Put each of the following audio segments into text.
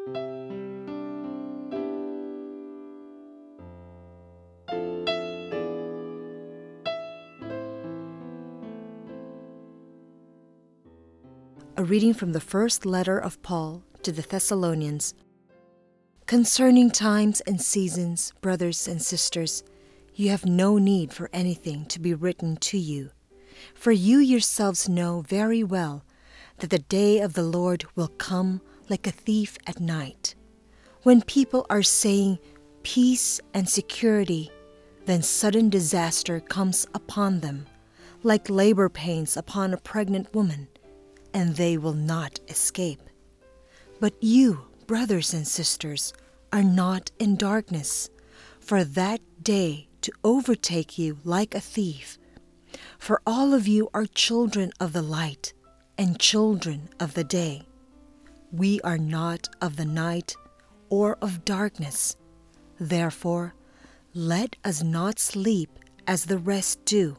A reading from the first letter of Paul to the Thessalonians. Concerning times and seasons, brothers and sisters, you have no need for anything to be written to you, for you yourselves know very well that the day of the Lord will come like a thief at night. When people are saying peace and security, then sudden disaster comes upon them, like labor pains upon a pregnant woman, and they will not escape. But you, brothers and sisters, are not in darkness, for that day to overtake you like a thief. For all of you are children of the light and children of the day. We are not of the night or of darkness. Therefore, let us not sleep as the rest do,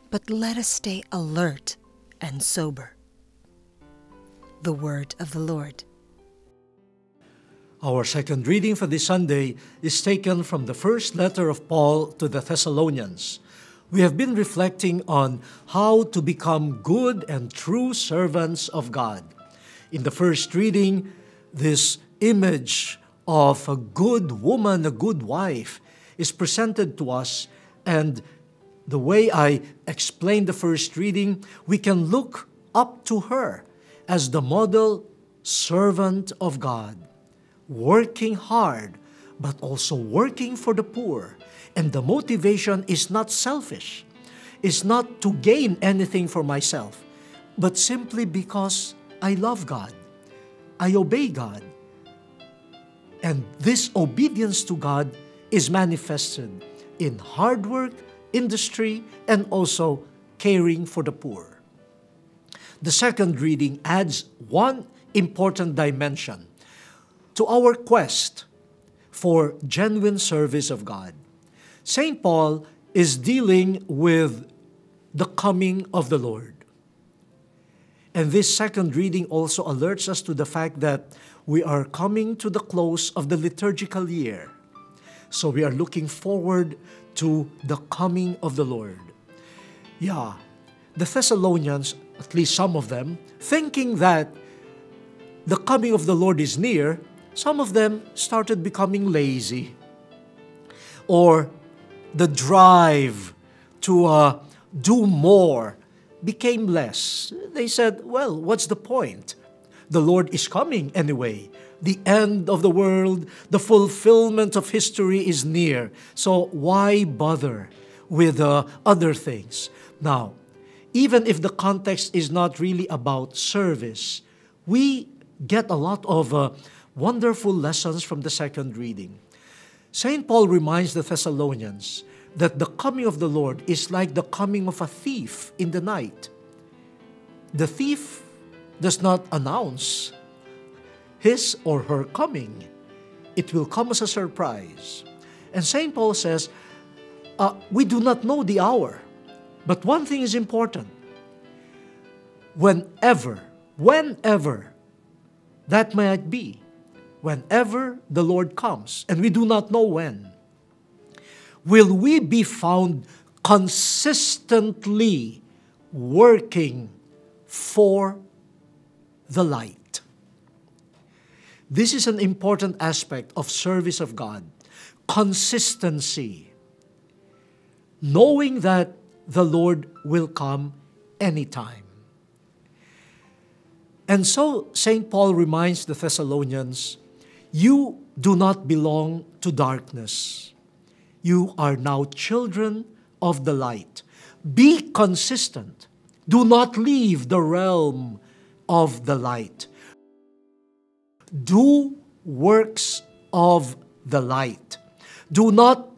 but let us stay alert and sober. The word of the Lord. Our second reading for this Sunday is taken from the first letter of Paul to the Thessalonians. We have been reflecting on how to become good and true servants of God. In the first reading, this image of a good woman, a good wife, is presented to us, and the way I explained the first reading, we can look up to her as the model servant of God, working hard, but also working for the poor. And the motivation is not selfish. It's not to gain anything for myself, but simply because I love God. I obey God. And this obedience to God is manifested in hard work, industry, and also caring for the poor. The second reading adds one important dimension to our quest for genuine service of God. St. Paul is dealing with the coming of the Lord. And this second reading also alerts us to the fact that we are coming to the close of the liturgical year. So we are looking forward to the coming of the Lord. Yeah, the Thessalonians, at least some of them, thinking that the coming of the Lord is near, some of them started becoming lazy. Or the drive to do more became less. They said, well, what's the point? The Lord is coming anyway. The end of the world, the fulfillment of history is near. So why bother with other things? Now, even if the context is not really about service, we get a lot of wonderful lessons from the second reading. St. Paul reminds the Thessalonians that the coming of the Lord is like the coming of a thief in the night. The thief does not announce his or her coming. It will come as a surprise. And St. Paul says, we do not know the hour. But one thing is important. Whenever that might be, whenever the Lord comes, and we do not know when, will we be found consistently working for the light? This is an important aspect of service of God. Consistency. Knowing that the Lord will come anytime. And so St. Paul reminds the Thessalonians, you do not belong to darkness. You are now children of the light. Be consistent. Do not leave the realm of the light. Do works of the light. Do not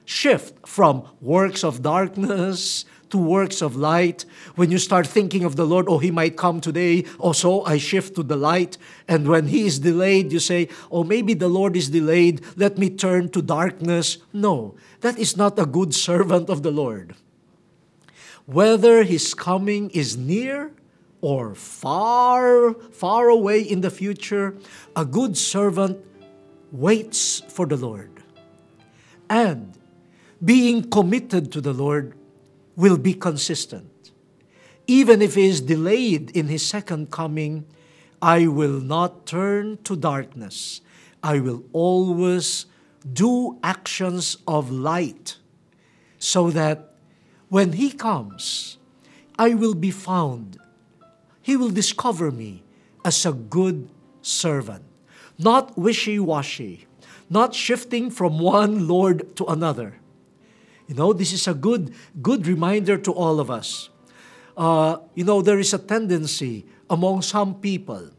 shift from works of darkness to works of light. When you start thinking of the Lord, oh, He might come today, oh, so I shift to the light. And when He is delayed, you say, oh, maybe the Lord is delayed, let me turn to darkness. No, that is not a good servant of the Lord. Whether His coming is near or far, far away in the future, a good servant waits for the Lord. And being committed to the Lord will be consistent. Even if he is delayed in his second coming, I will not turn to darkness. I will always do actions of light, so that when he comes, I will be found. He will discover me as a good servant, not wishy-washy, not shifting from one Lord to another. This is a good reminder to all of us. There is a tendency among some people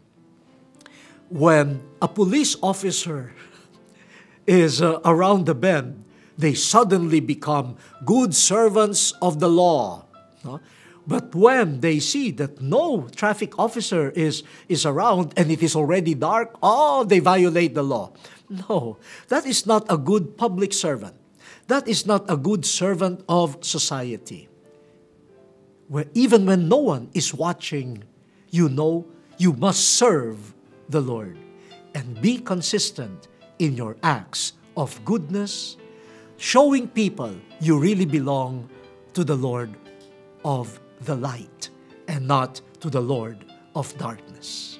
when a police officer is around the bend, they suddenly become good servants of the law. No? But when they see that no traffic officer is around and it is already dark, they violate the law. No, that is not a good public servant. That is not a good servant of society. Even when no one is watching, you must serve the Lord and be consistent in your acts of goodness, showing people you really belong to the Lord of the light and not to the Lord of darkness.